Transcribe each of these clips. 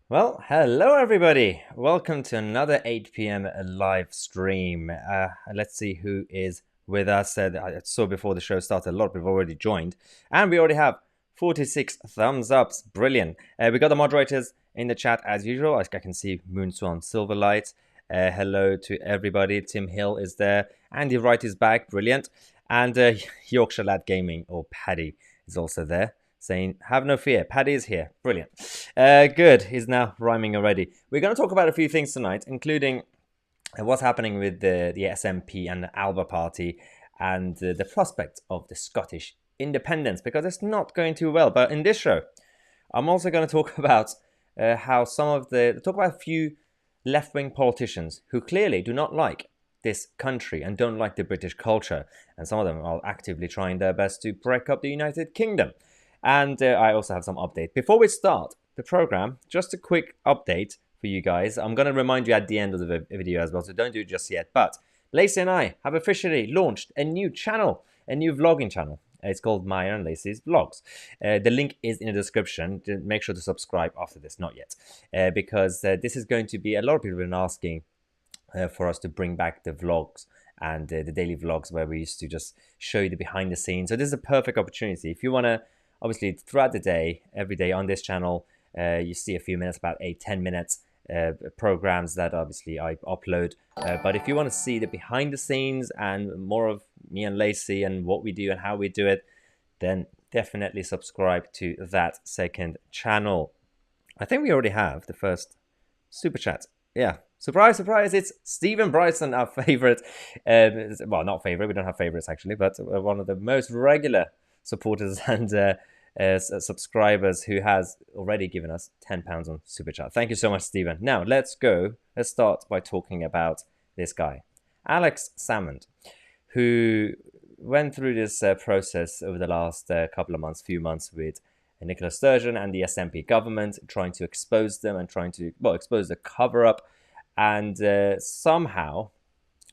Well, hello everybody. Welcome to another 8 p.m. live stream. Let's see who is with us. I saw before the show started, a lot of people already joined, and we already have 46 thumbs ups. Brilliant. We got the moderators in the chat as usual. I can see Moonswan Silverlight. Hello to everybody. Tim Hill is there. Andy Wright is back. Brilliant. And Yorkshire Lad Gaming, or Paddy, is also there, saying, have no fear, Paddy is here. Brilliant. Good, he's now rhyming already. We're going to talk about a few things tonight, including what's happening with the SNP and the Alba party and the prospect of the Scottish independence, because it's not going too well. But in this show, I'm also going to talk about how talk about a few left-wing politicians who clearly do not like this country and don't like the British culture. And some of them are actively trying their best to break up the United Kingdom. And I also have some update. Before we start the program, just a quick update for you guys. I'm going to remind you at the end of the video as well, so don't do it just yet. But Lacey and I have officially launched a new channel, a new vlogging channel. It's called Maya and Lacey's Vlogs. The link is in the description. Make sure to subscribe after this, not yet, because this is going to be, a lot of people have been asking for us to bring back the vlogs and the daily vlogs where we used to just show you the behind the scenes. So this is a perfect opportunity. If you want to, obviously, throughout the day, every day on this channel, you see a few minutes, about 8-10 minutes programs that obviously I upload. But if you want to see the behind the scenes and more of me and Lacey and what we do and how we do it, then definitely subscribe to that second channel. I think we already have the first super chat. Yeah. Surprise, surprise, it's Stephen Bryson, our favorite. Well, not favorite, we don't have favorites actually, but one of the most regular supporters and subscribers who has already given us £10 on Super Chat. Thank you so much, Stephen. Now, let's start by talking about this guy, Alex Salmond, who went through this process over the last few months with Nicola Sturgeon and the SNP government, trying to expose them and trying to, expose the cover-up. And somehow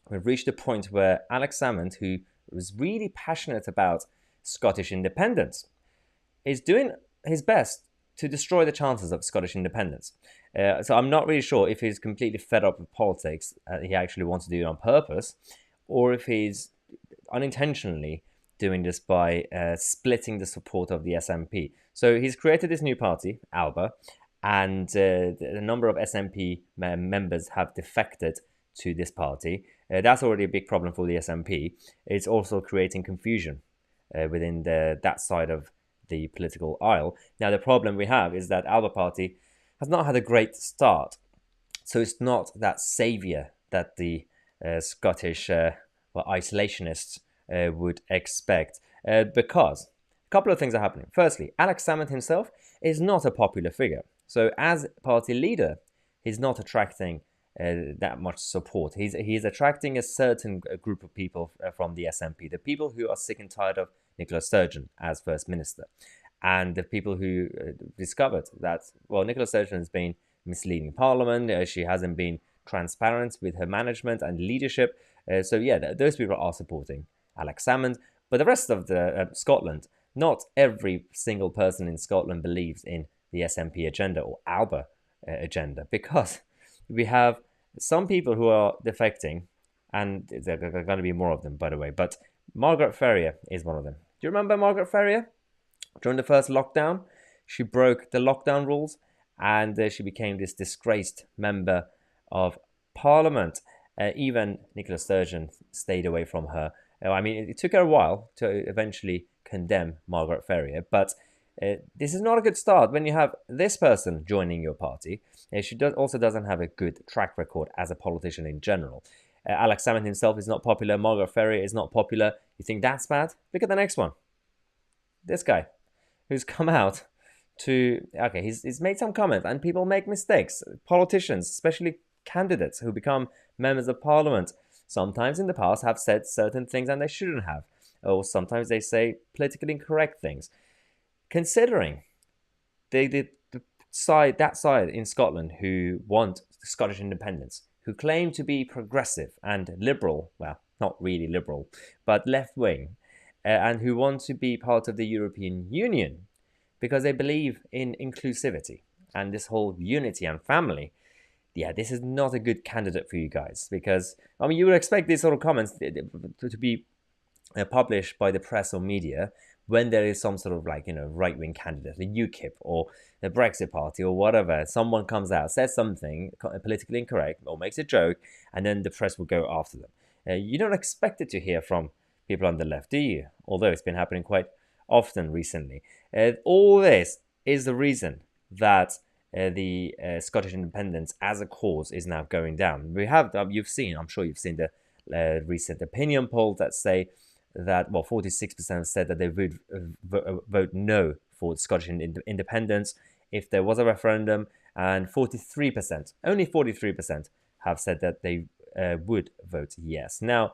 we've reached a point where Alex Salmond, who was really passionate about Scottish independence, is doing his best to destroy the chances of Scottish independence. So I'm not really sure if he's completely fed up with politics, he actually wants to do it on purpose, or if he's unintentionally doing this by splitting the support of the SNP. So he's created this new party, Alba, and a number of SNP members have defected to this party. That's already a big problem for the SNP. It's also creating confusion within that side of the political aisle. Now, the problem we have is that Alba party has not had a great start. So it's not that saviour that the Scottish isolationists would expect, because a couple of things are happening. Firstly, Alex Salmond himself is not a popular figure. So as party leader, he's not attracting that much support. He's attracting a certain group of people from the SNP, the people who are sick and tired of Nicola Sturgeon as First Minister, and the people who discovered that, Nicola Sturgeon has been misleading Parliament, she hasn't been transparent with her management and leadership. So yeah, those people are supporting Alex Salmond. But the rest of the Scotland, not every single person in Scotland believes in the SNP agenda or Alba agenda, because we have some people who are defecting, and there are going to be more of them, by the way, but Margaret Ferrier is one of them. Do you remember Margaret Ferrier? During the first lockdown, she broke the lockdown rules, and she became this disgraced member of Parliament. Even Nicola Sturgeon stayed away from her. I mean, it took her a while to eventually condemn Margaret Ferrier, but this is not a good start when you have this person joining your party. She also doesn't have a good track record as a politician in general. Alex Salmond himself is not popular. Margaret Ferrier is not popular. You think that's bad? Look at the next one. This guy, who's come out to... Okay, he's made some comments, and people make mistakes. Politicians, especially candidates who become members of Parliament, sometimes in the past have said certain things and they shouldn't have. Or sometimes they say politically incorrect things. Considering that side in Scotland who want Scottish independence, who claim to be progressive and liberal, well, not really liberal, but left-wing, and who want to be part of the European Union because they believe in inclusivity. and this whole unity and family, yeah, this is not a good candidate for you guys, because I mean, you would expect these sort of comments to be published by the press or media when there is some sort of like, right-wing candidate, the UKIP or the Brexit Party or whatever. Someone comes out, says something politically incorrect or makes a joke, and then the press will go after them. You don't expect it to hear from people on the left, do you? Although it's been happening quite often recently. All this is the reason that the Scottish independence as a cause is now going down. We have, I'm sure you've seen the recent opinion polls that say that, 46% said that they would vote no for Scottish independence if there was a referendum, and 43%, only 43%, have said that they would vote yes. Now,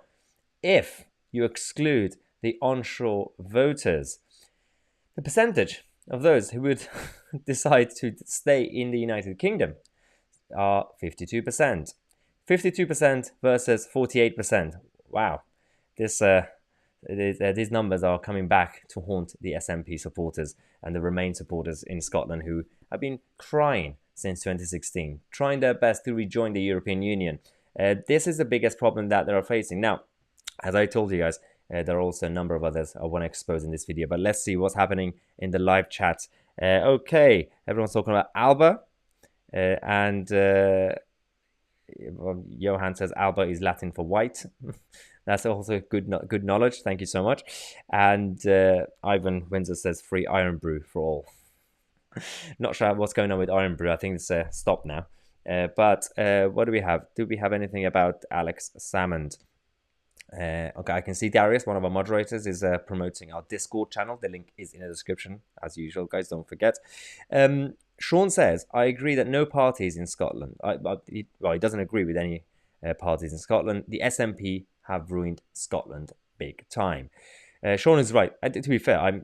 if you exclude the onshore voters, the percentage of those who would decide to stay in the United Kingdom are 52%. 52% versus 48%. Wow. These numbers are coming back to haunt the SNP supporters and the Remain supporters in Scotland, who have been crying since 2016, trying their best to rejoin the European Union. This is the biggest problem that they are facing. Now, as I told you guys, there are also a number of others I want to expose in this video, but let's see what's happening in the live chat. Okay, everyone's talking about Alba, and Johan says Alba is Latin for white. That's also good knowledge. Thank you so much. And Ivan Windsor says free Iron Brew for all. Not sure what's going on with Iron Brew. I think it's stopped now. But what do we have? Do we have anything about Alex Salmond? Okay, I can see Darius, one of our moderators, is promoting our Discord channel. The link is in the description, as usual, guys. Don't forget. Sean says, I agree that no parties in Scotland... he doesn't agree with any parties in Scotland. The SNP have ruined Scotland big time. Sean is right. To be fair,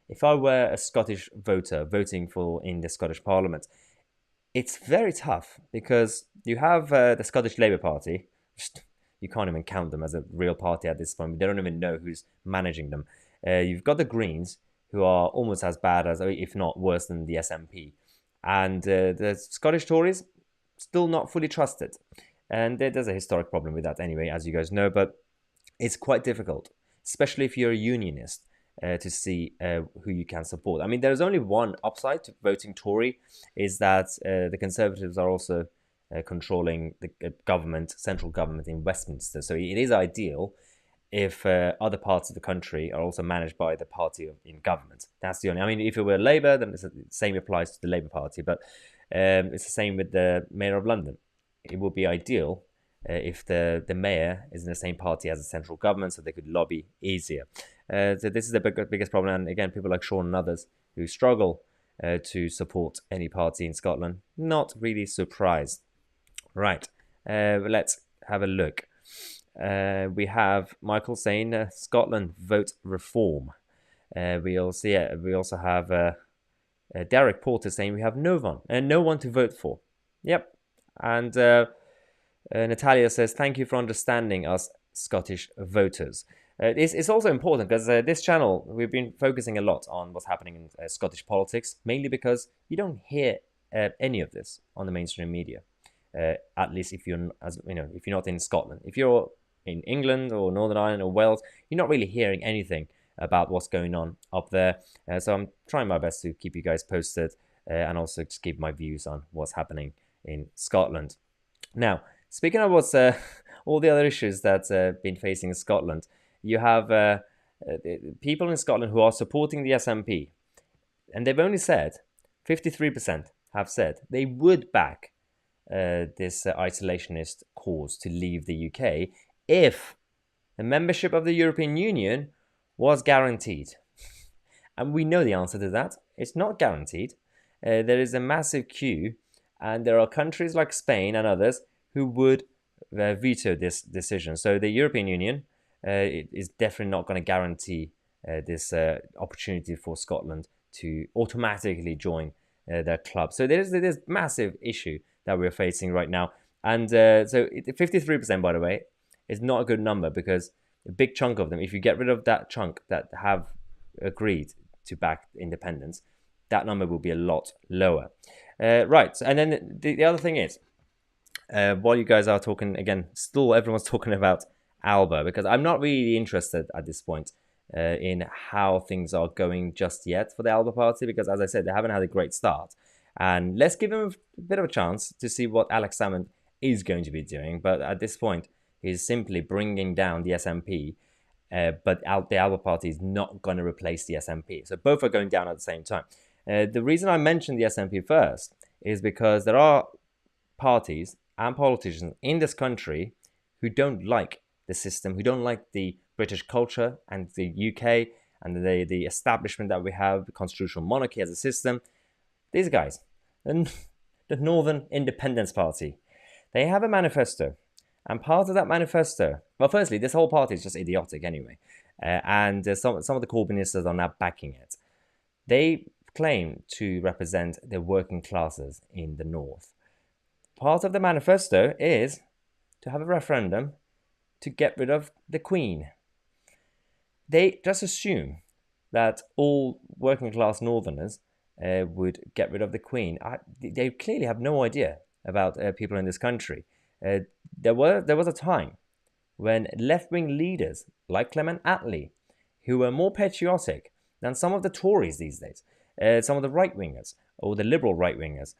if I were a Scottish voter voting in the Scottish Parliament, it's very tough because you have the Scottish Labour Party. You can't even count them as a real party at this point. They don't even know who's managing them. You've got the Greens, who are almost as bad as, if not worse than, the SNP. And the Scottish Tories, still not fully trusted. And there's a historic problem with that anyway, as you guys know. But it's quite difficult, especially if you're a unionist, to see who you can support. I mean, there's only one upside to voting Tory, is that the Conservatives are also controlling the central government in Westminster. So it is ideal if other parts of the country are also managed by the party in government. That's the only... I mean, if it were Labour, then the same applies to the Labour Party. But it's the same with the Mayor of London. It would be ideal if the mayor is in the same party as the central government, so they could lobby easier. So this is the biggest problem. And again, people like Sean and others who struggle to support any party in Scotland, not really surprised. Right, let's have a look. We have Michael saying Scotland vote reform. We also have Derek Porter saying we have no one to vote for. Yep. And Natalia says, thank you for understanding us Scottish voters. It's also important because this channel, we've been focusing a lot on what's happening in Scottish politics, mainly because you don't hear any of this on the mainstream media. At least if you're not in Scotland. If you're in England or Northern Ireland or Wales, you're not really hearing anything about what's going on up there. So I'm trying my best to keep you guys posted and also just give my views on what's happening in Scotland. Now, speaking of what's all the other issues that been facing Scotland, you have people in Scotland who are supporting the SNP, and they've only said 53% have said they would back this isolationist cause to leave the UK if the membership of the European Union was guaranteed. And we know the answer to that. It's not guaranteed. There is a massive queue, and there are countries like Spain and others who would veto this decision. So the European Union is definitely not going to guarantee this opportunity for Scotland to automatically join their club. So there's massive issue that we're facing right now. And so 53%, by the way, is not a good number, because a big chunk of them, if you get rid of that chunk that have agreed to back independence, that number will be a lot lower. Right, and then the other thing is, while you guys are talking again, still everyone's talking about Alba, because I'm not really interested at this point in how things are going just yet for the Alba party, because as I said, they haven't had a great start. And let's give him a bit of a chance to see what Alex Salmond is going to be doing. But at this point, he's simply bringing down the SNP, but the Alba party is not going to replace the SNP. So both are going down at the same time. The reason I mentioned the SNP first is because there are parties and politicians in this country who don't like the system, who don't like the British culture and the UK and the establishment that we have, the constitutional monarchy as a system. These guys, the Northern Independence Party, they have a manifesto. And part of that manifesto, well, firstly, this whole party is just idiotic anyway. And some of the Corbynistas are now backing it. They claim to represent the working classes in the North. Part of the manifesto is to have a referendum to get rid of the Queen. They just assume that all working class Northerners would get rid of the Queen. They clearly have no idea about people in this country. There was a time when left-wing leaders like Clement Attlee, who were more patriotic than some of the Tories these days, some of the right-wingers or the liberal right-wingers.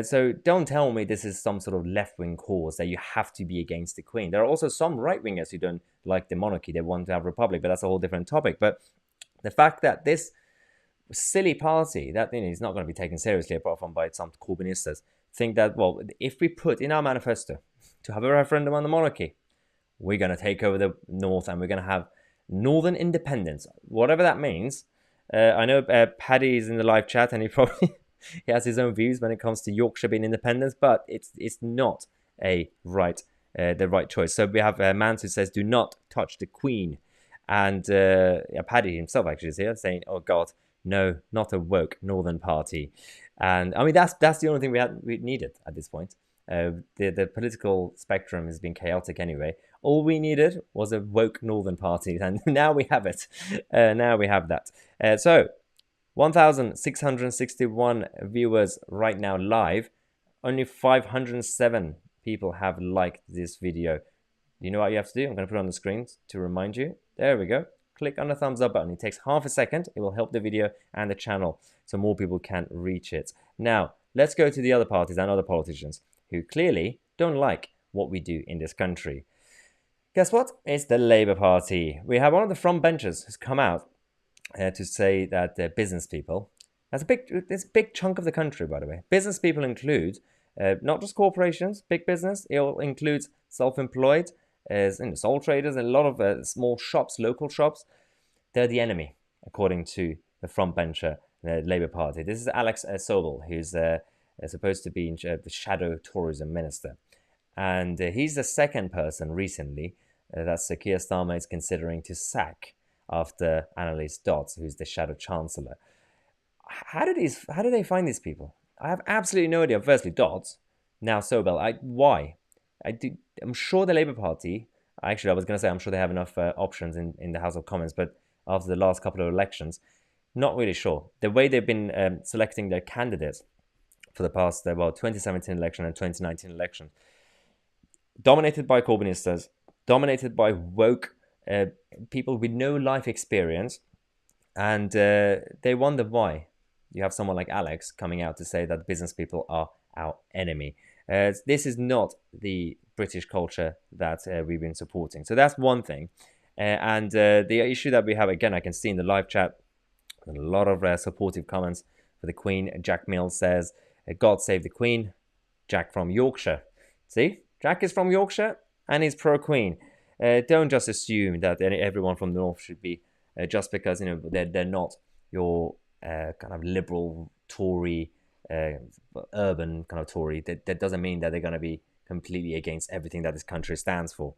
So don't tell me this is some sort of left-wing cause that you have to be against the Queen. There are also some right-wingers who don't like the monarchy. They want to have a republic, but that's a whole different topic. But the fact that this silly party that is not going to be taken seriously apart from by some Corbynistas think that, well, if we put in our manifesto to have a referendum on the monarchy, we're going to take over the North and we're going to have Northern independence, whatever that means. I know Paddy is in the live chat and he probably he has his own views when it comes to Yorkshire being independent, but it's not the right choice. So we have Mans who says, "Do not touch the Queen," and Paddy himself actually is here saying, "Oh God, no, not a woke Northern party." And I mean that's the only thing we needed at this point. The political spectrum has been chaotic anyway. All we needed was a woke Northern party, and now we have it. Now we have that. So 1,661 viewers right now live. Only 507 people have liked this video. You know what you have to do? I'm going to put it on the screen to remind you. There we go. Click on the thumbs up button. It takes half a second. It will help the video and the channel so more people can reach it. Now, let's go to the other parties and other politicians who clearly don't like what we do in this country. Guess what? It's the Labour Party. We have one of the frontbenchers who's come out to say that they're business people. That's a big chunk of the country, by the way. Business people include not just corporations, big business. It includes self-employed, sole traders, and a lot of small shops, local shops. They're the enemy, according to the frontbencher, the Labour Party. This is Alex Sobel, who's supposed to be the shadow tourism minister. And he's the second person recently that Sir Keir Starmer is considering to sack after Annalise Dodds, who's the shadow chancellor. How do they find these people? I have absolutely no idea. Firstly, Dodds, now Sobel. Why? I'm sure the Labour Party, actually I was going to say I'm sure they have enough options in the House of Commons, but after the last couple of elections, not really sure. The way they've been selecting their candidates for the past 2017 election and 2019 election, dominated by Corbynistas, dominated by woke people with no life experience, and they wonder why you have someone like Alex coming out to say that business people are our enemy. This is not the British culture that we've been supporting. So that's one thing. And the issue that we have, again, I can see in the live chat, a lot of supportive comments for the Queen. Jack Mills says, God save the Queen. Jack from Yorkshire. See, Jack is from Yorkshire and he's pro-Queen. Don't just assume that everyone from the North should be, just because they're not your kind of liberal Tory, urban kind of Tory. That doesn't mean that they're going to be completely against everything that this country stands for.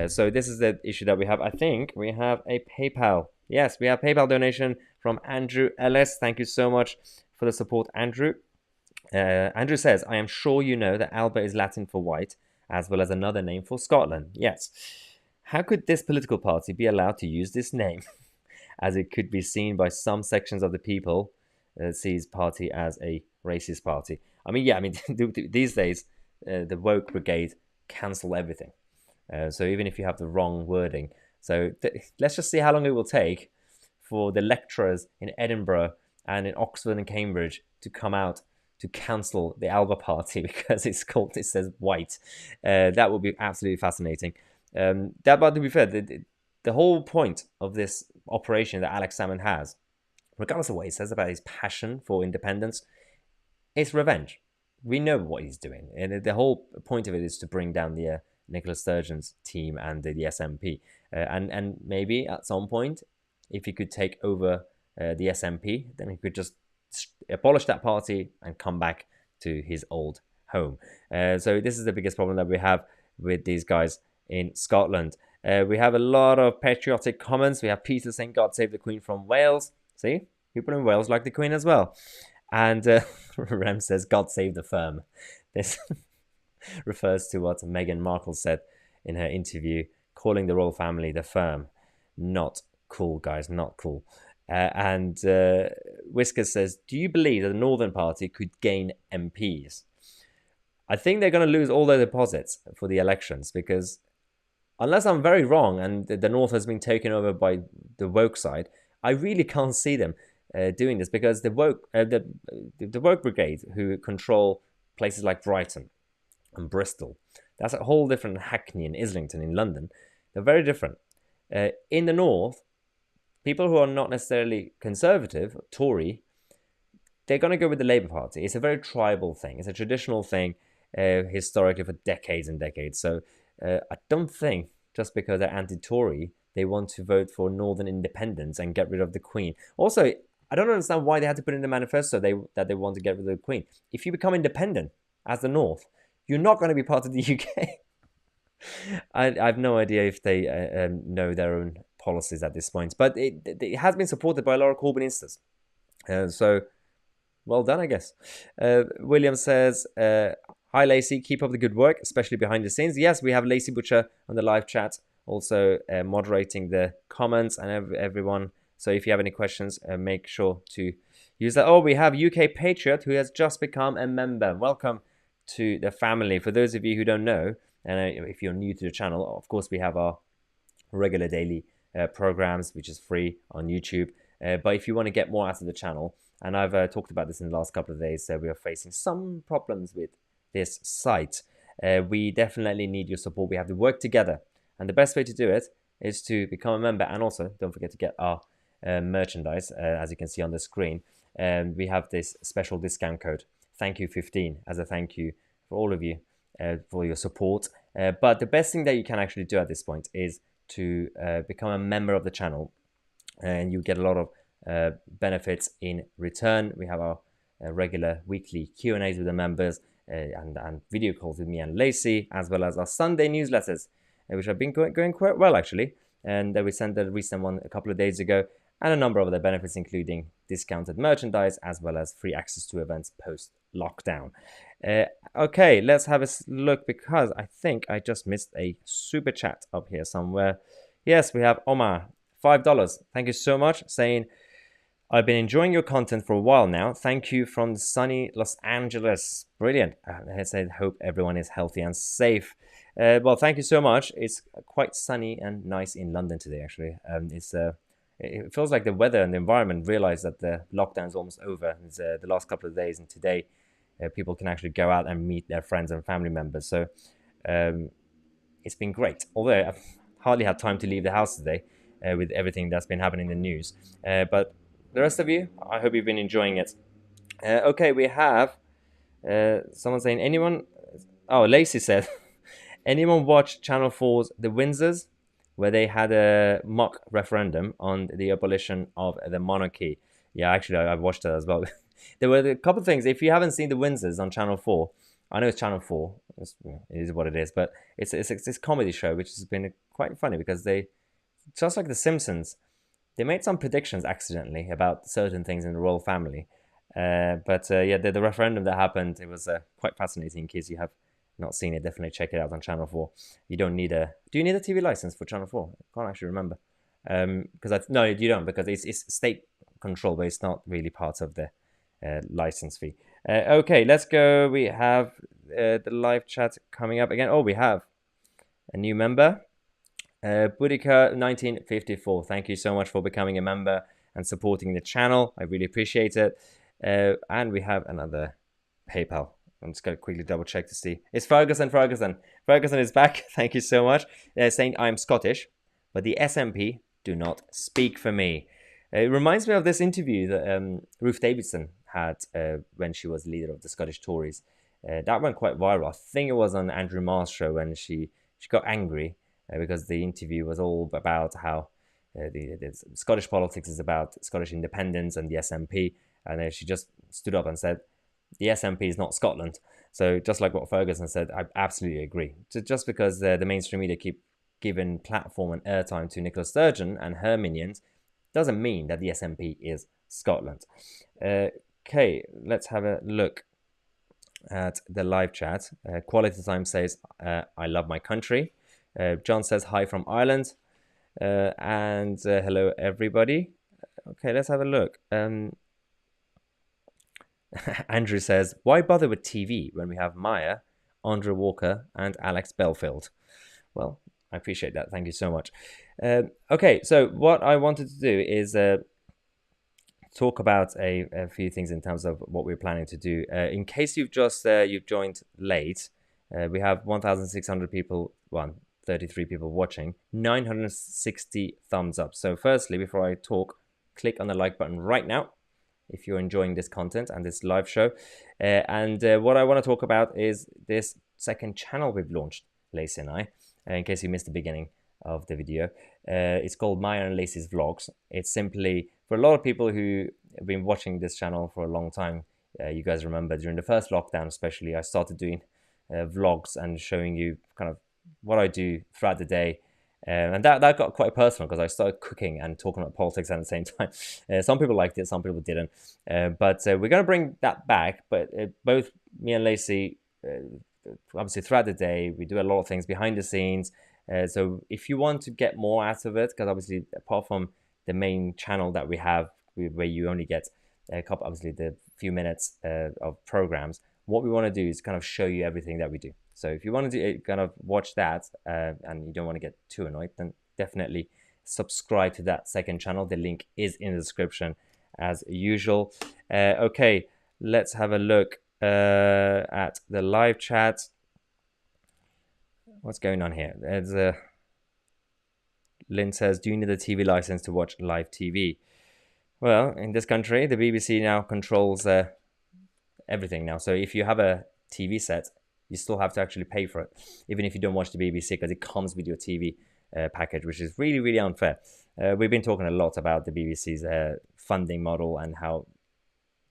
So this is the issue that we have. I think we have a PayPal. Yes, we have PayPal donation from Andrew Ellis. Thank you so much for the support, Andrew. Andrew says, I am sure you know that Alba is Latin for white, as well as another name for Scotland. Yes. How could this political party be allowed to use this name? As it could be seen by some sections of the people sees party as a racist party. I mean, yeah, I mean, these days, the woke brigade cancel everything. So even if you have the wrong wording, so let's just see how long it will take for the lecturers in Edinburgh and in Oxford and Cambridge to come out to cancel the Alba party because it says white. That would be absolutely fascinating. But to be fair, the whole point of this operation that Alex Salmond has, regardless of what he says about his passion for independence, is revenge. We know what he's doing, and the whole point of it is to bring down the Nicola Sturgeon's team and the SNP, and maybe at some point, if he could take over the SNP, then he could just abolish that party and come back to his old home. So this is the biggest problem that we have with these guys in Scotland. We have a lot of patriotic comments. We have Peter saying, "God save the Queen from Wales." See, people in Wales like the Queen as well. And Rem says, "God save the firm." This refers to what Meghan Markle said in her interview, calling the royal family the firm. Not cool, guys, not cool. And Whiskers says, "Do you believe that the Northern Party could gain MPs?" I think they're going to lose all their deposits for the elections, because unless I'm very wrong and the North has been taken over by the woke side, I really can't see them doing this, because the woke brigade, who control places like Brighton and Bristol, that's a whole different Hackney and Islington in London. They're very different. In the North, people who are not necessarily conservative, Tory, they're going to go with the Labour Party. It's a very tribal thing. It's a traditional thing historically for decades and decades. So I don't think just because they're anti-Tory, they want to vote for Northern independence and get rid of the Queen. Also, I don't understand why they had to put in the manifesto that they want to get rid of the Queen. If you become independent as the North, you're not going to be part of the UK. I have no idea if they know their own policies at this point, but it has been supported by a lot of Corbynistas. So, well done, I guess. William says, "Hi, Lacey. Keep up the good work, especially behind the scenes." Yes, we have Lacey Butcher on the live chat, also moderating the comments and everyone. So if you have any questions, make sure to use that. Oh, we have UK Patriot, who has just become a member. Welcome to the family. For those of you who don't know, and if you're new to the channel, of course, we have our regular daily programs, which is free on YouTube. But if you want to get more out of the channel, and I've talked about this in the last couple of days, we are facing some problems with this site. We definitely need your support. We have to work together. And the best way to do it is to become a member. And also, don't forget to get our merchandise, as you can see on the screen. We have this special discount code, ThankYou15, as a thank you for all of you for your support. But the best thing that you can actually do at this point is to become a member of the channel. And you get a lot of benefits in return. We have our regular weekly Q&As with the members and video calls with me and Lacey, as well as our Sunday newsletters, which have been going quite well, actually. And we sent the recent one a couple of days ago, and a number of other benefits, including discounted merchandise, as well as free access to events post-lockdown. Okay, let's have a look, because I think I just missed a super chat up here somewhere. Yes, we have Omar, $5. Thank you so much, saying, "I've been enjoying your content for a while now. Thank you from sunny Los Angeles." Brilliant. I said, hope everyone is healthy and safe. Well, thank you so much. It's quite sunny and nice in London today, actually. It feels like the weather and the environment realized that the lockdown is almost over. It's the last couple of days, and today people can actually go out and meet their friends and family members. So it's been great. Although I've hardly had time to leave the house today with everything that's been happening in the news. But the rest of you, I hope you've been enjoying it. Okay, we have someone saying, anyone... Oh, Lacey said, anyone watch Channel 4's The Windsors, where they had a mock referendum on the abolition of the monarchy? Yeah, actually, I watched it as well. There were a couple of things. If you haven't seen The Windsors on Channel 4, I know it's Channel 4. It is what it is. But it's this comedy show, which has been quite funny, because they, just like The Simpsons, they made some predictions accidentally about certain things in the royal family. Yeah, the referendum that happened, it was quite fascinating. In case you have not seen it, definitely check it out on Channel 4. You don't need a... Do you need a TV license for Channel 4? I can't actually remember. No, you don't, because it's state control, but it's not really part of the license fee. Okay, let's go. We have the live chat coming up again. Oh, we have a new member. Boudica 1954, thank you so much for becoming a member and supporting the channel. I really appreciate it. And we have another PayPal. I'm just going to quickly double check to see. It's Ferguson. Ferguson is back. Thank you so much. Saying I'm Scottish, but the SNP do not speak for me. It reminds me of this interview that Ruth Davidson had when she was leader of the Scottish Tories. That went quite viral. I think it was on Andrew Marr's show when she got angry because the interview was all about how the Scottish politics is about Scottish independence and the SNP. And she just stood up and said, the SNP is not Scotland. So just like what Ferguson said, I absolutely agree. Just because the mainstream media keep giving platform and airtime to Nicola Sturgeon and her minions doesn't mean that the SNP is Scotland. Okay, let's have a look at the live chat. Quality Time says, I love my country. John says hi from Ireland. And hello, everybody. Okay, let's have a look. Andrew says, why bother with TV when we have Maya, Andrew Walker, and Alex Belfield? Well, I appreciate that. Thank you so much. Okay, so what I wanted to do is talk about a few things in terms of what we're planning to do. In case you've joined late, we have 1,600 people, 33 people watching, 960 thumbs up. So firstly, before I talk, click on the like button right now if you're enjoying this content and this live show. And what I want to talk about is this second channel we've launched, Lacey and I, in case you missed the beginning of the video. It's called Maya and Lacey's Vlogs. It's simply, for a lot of people who have been watching this channel for a long time, you guys remember during the first lockdown especially, I started doing vlogs and showing you kind of what I do throughout the day. And that got quite personal because I started cooking and talking about politics at the same time. Some people liked it, some people didn't. But we're going to bring that back. But both me and Lacey, obviously throughout the day, we do a lot of things behind the scenes. So if you want to get more out of it, because obviously apart from the main channel that we have, where you only get a couple, obviously the few minutes of programs, what we want to do is kind of show you everything that we do. So if you want to kind of watch that and you don't want to get too annoyed, then definitely subscribe to that second channel. The link is in the description as usual. Okay, let's have a look at the live chat. What's going on here? There's Lynn says, do you need a TV license to watch live TV? Well, in this country, the BBC now controls everything now. So if you have a TV set, you still have to actually pay for it, even if you don't watch the BBC, because it comes with your TV package, which is really, really unfair. We've been talking a lot about the BBC's funding model and how,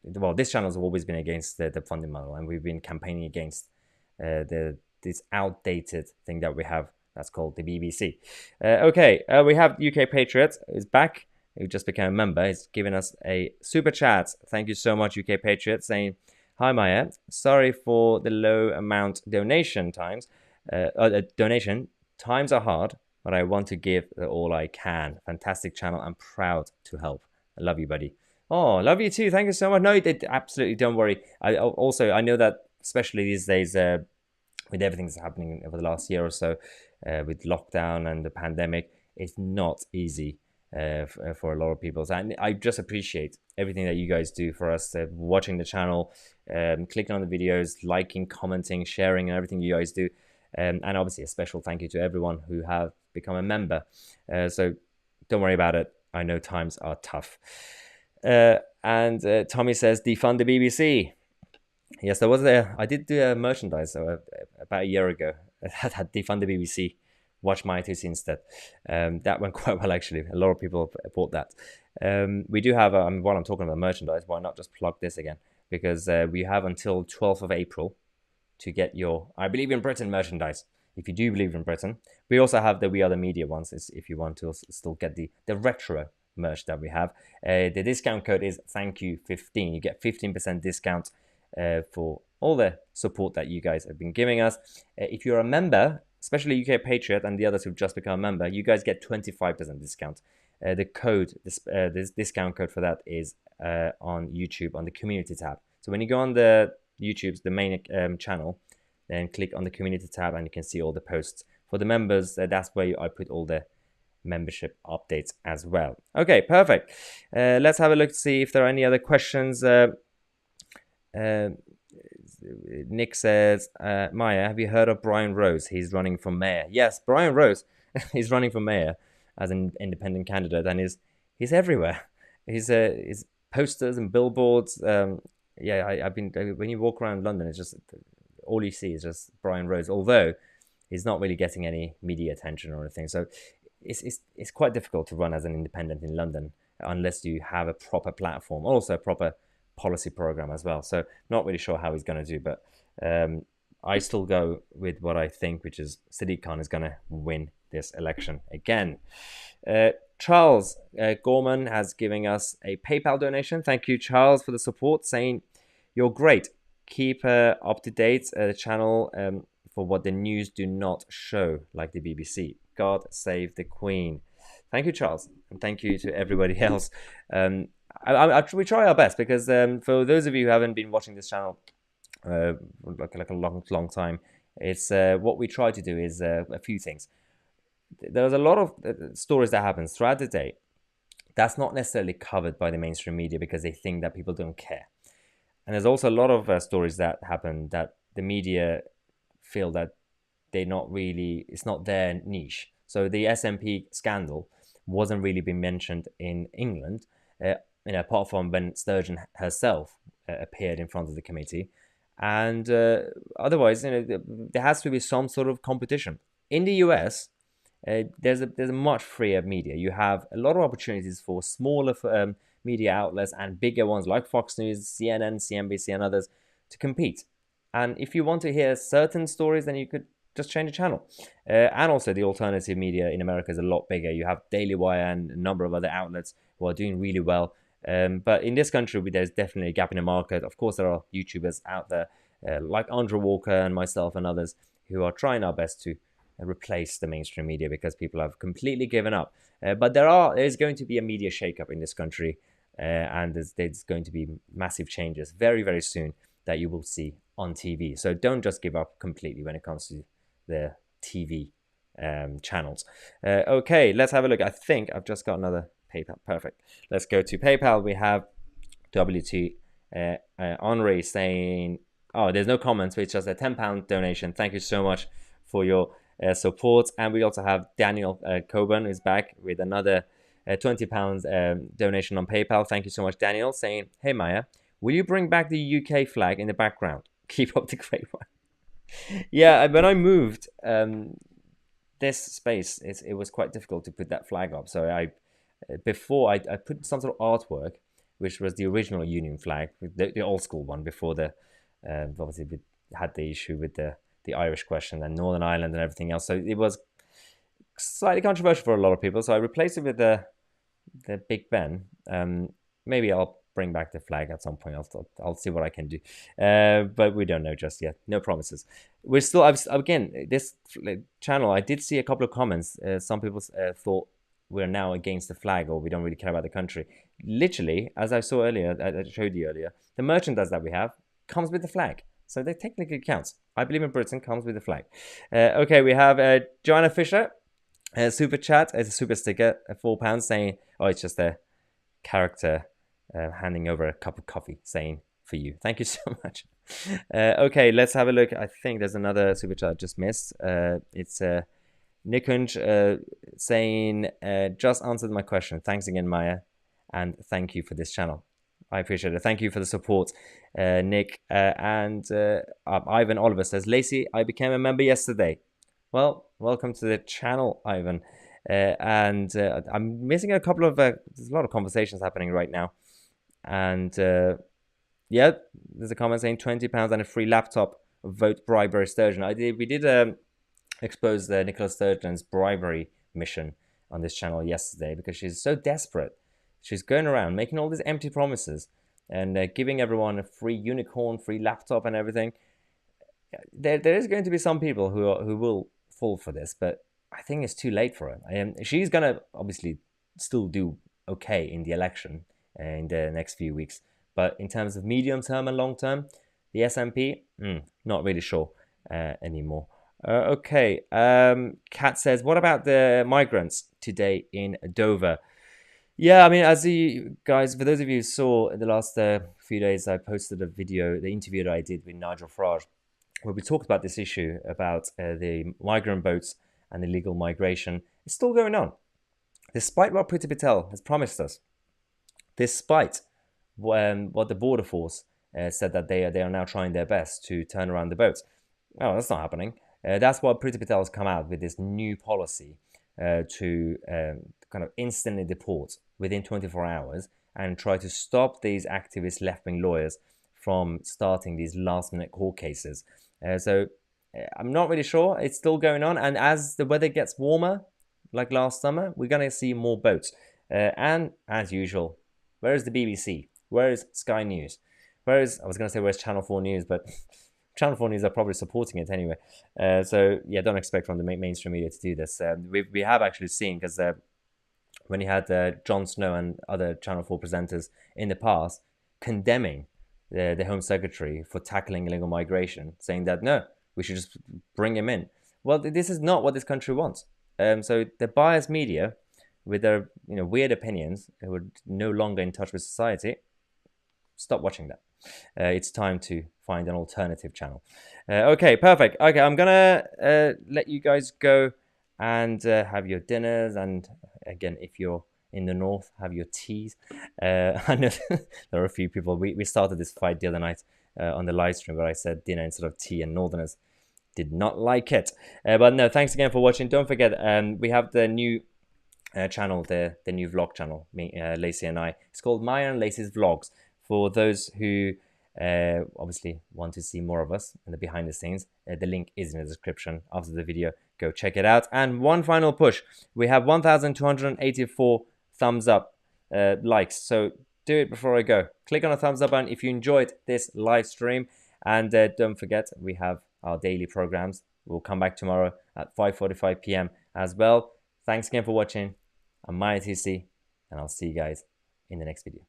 well, this channel has always been against the funding model, and we've been campaigning against this outdated thing that we have that's called the BBC. Okay, we have UK Patriot is back, who just became a member. He's given us a super chat. Thank you so much, UK Patriot, saying, hi Maya, sorry for the low amount donation times. Donation times are hard, but I want to give all I can. Fantastic channel. I'm proud to help. I love you, buddy. Oh, love you too. Thank you so much. No, absolutely, don't worry. I know that especially these days with everything that's happening over the last year or so, with lockdown and the pandemic, it's not easy for a lot of people. So I just appreciate everything that you guys do for us, watching the channel, clicking on the videos, liking, commenting, sharing, and everything you guys do. And obviously a special thank you to everyone who have become a member. So don't worry about it. I know times are tough. And Tommy says, defund the BBC. Yes, there was I did do a merchandise about a year ago that had defund the BBC. Watch my Tousi instead. That went quite well, actually. A lot of people bought that. We do have, while I'm talking about merchandise, why not just plug this again? Because we have until 12th of April to get your I Believe in Britain merchandise. If you do believe in Britain. We also have the We Are the Media ones, if you want to still get the retro merch that we have. The discount code is THANKYOU15. You get 15% discount for all the support that you guys have been giving us. If you're a member, especially UK Patriot and the others who've just become a member, you guys get 25% discount. the code, this discount code for that is on YouTube on the community tab. So when you go on the YouTube's the main channel, then click on the community tab and you can see all the posts. For the members, that's where I put all the membership updates as well. Okay, perfect. Let's have a look to see if there are any other questions. Nick says, Maya, have you heard of Brian Rose? He's running for mayor. Yes, Brian Rose is running for mayor as an independent candidate, and he's everywhere. He's posters and billboards. Yeah, I've been, when you walk around London, it's just all you see is just Brian Rose. Although he's not really getting any media attention or anything, so it's quite difficult to run as an independent in London unless you have a proper platform, also a proper policy program as well. So not really sure how he's going to do, but I still go with what I think, which is Sadiq Khan is going to win this election again. Charles Gorman has given us a PayPal donation. Thank you, Charles, for the support, saying you're great. Keep up to date the channel for what the news do not show, like the BBC. God save the Queen. Thank you, Charles, and thank you to everybody else. We try our best, because for those of you who haven't been watching this channel like a long time, it's what we try to do is a few things. There's a lot of stories that happen throughout the day that's not necessarily covered by the mainstream media because they think that people don't care. And there's also a lot of stories that happen that the media feel that it's not their niche. So the SNP scandal wasn't really being mentioned in England, apart from when Sturgeon herself appeared in front of the committee. And otherwise, there has to be some sort of competition. In the US, there's a much freer media. You have a lot of opportunities for smaller media outlets and bigger ones like Fox News, CNN, CNBC, and others to compete. And if you want to hear certain stories, then you could just change the channel. And also the alternative media in America is a lot bigger. You have Daily Wire and a number of other outlets who are doing really well. But in this country, there's definitely a gap in the market. Of course, there are YouTubers out there like Andrew Walker and myself and others who are trying our best to replace the mainstream media because people have completely given up. But there's going to be a media shakeup in this country, and there's going to be massive changes very, very soon that you will see on TV. So don't just give up completely when it comes to the TV channels. Okay, let's have a look. I think I've just got another PayPal. Perfect. Let's go to PayPal. We have WT Henri saying, oh, there's no comments, but it's just a £10 donation. Thank you so much for your support. And we also have Daniel Coburn is back with another £20 donation on PayPal. Thank you so much, Daniel, saying, hey, Maya, will you bring back the UK flag in the background? Keep up the great work. Yeah, when I moved this space, it was quite difficult to put that flag up. So I put some sort of artwork, which was the original Union flag, the old school one before the obviously we had the issue with the Irish question and Northern Ireland and everything else. So it was slightly controversial for a lot of people. So I replaced it with the Big Ben. Maybe I'll bring back the flag at some point. I'll see what I can do, but we don't know just yet. No promises. We're still again this channel. I did see a couple of comments. Some people thought we're now against the flag or we don't really care about the country. Literally, as I saw earlier, I showed you earlier, the merchandise that we have comes with the flag, so that technically counts. I believe in Britain comes with the flag. Okay, we have Joanna Fisher, super chat, it's a super sticker, £4 saying, oh, it's just a character handing over a cup of coffee saying for you. Thank you so much. Okay, let's have a look. I think there's another super chat I just missed. It's Nikunj saying, just answered my question. Thanks again, Maya, and thank you for this channel. I appreciate it. Thank you for the support, Nick. And Ivan Oliver says, Lacey, I became a member yesterday. Well, welcome to the channel, Ivan. And I'm missing a couple of, there's a lot of conversations happening right now. And yeah, there's a comment saying £20 and a free laptop, vote bribery Sturgeon. We did expose Nicola Sturgeon's bribery mission on this channel yesterday because she's so desperate. She's going around making all these empty promises and giving everyone a free unicorn, free laptop and everything. There is going to be some people who will fall for this, but I think it's too late for her. She's going to obviously still do okay in the election in the next few weeks. But in terms of medium term and long term, the SNP, not really sure anymore. Okay. Kat says, what about the migrants today in Dover? Yeah, I mean, as you guys, for those of you who saw in the last few days, I posted a video, the interview that I did with Nigel Farage, where we talked about this issue about the migrant boats and illegal migration. It's still going on, despite what Priti Patel has promised us, despite what the border force said that they are now trying their best to turn around the boats. Oh, that's not happening. That's why Priti Patel has come out with this new policy to kind of instantly deport within 24 hours and try to stop these activist left-wing lawyers from starting these last-minute court cases. So I'm not really sure. It's still going on. And as the weather gets warmer, like last summer, we're going to see more boats. And as usual, where is the BBC? Where is Sky News? Where's Channel 4 News, but Channel 4 News are probably supporting it anyway. So yeah, don't expect from the mainstream media to do this. We have actually seen, because when you had Jon Snow and other Channel 4 presenters in the past condemning the Home Secretary for tackling illegal migration, saying that no, we should just bring him in. Well, this is not what this country wants. So the biased media, with their weird opinions, who are no longer in touch with society, stop watching that. It's time to find an alternative channel. Okay, perfect. Okay, I'm gonna let you guys go and have your dinners, and again, if you're in the north, have your teas. I know there are a few people. We started this fight the other night on the live stream where I said dinner instead of tea, and northerners did not like it. But no, thanks again for watching. Don't forget, we have the new channel, the new vlog channel, me, Lacey and I. It's called Maya and Lacey's Vlogs. For those who obviously want to see more of us in the behind the scenes, the link is in the description after the video. Go check it out. And one final push. We have 1,284 thumbs up likes. So do it before I go. Click on the thumbs up button if you enjoyed this live stream. And don't forget, we have our daily programs. We'll come back tomorrow at 5:45 p.m. as well. Thanks again for watching. I'm Maya Tousi, and I'll see you guys in the next video.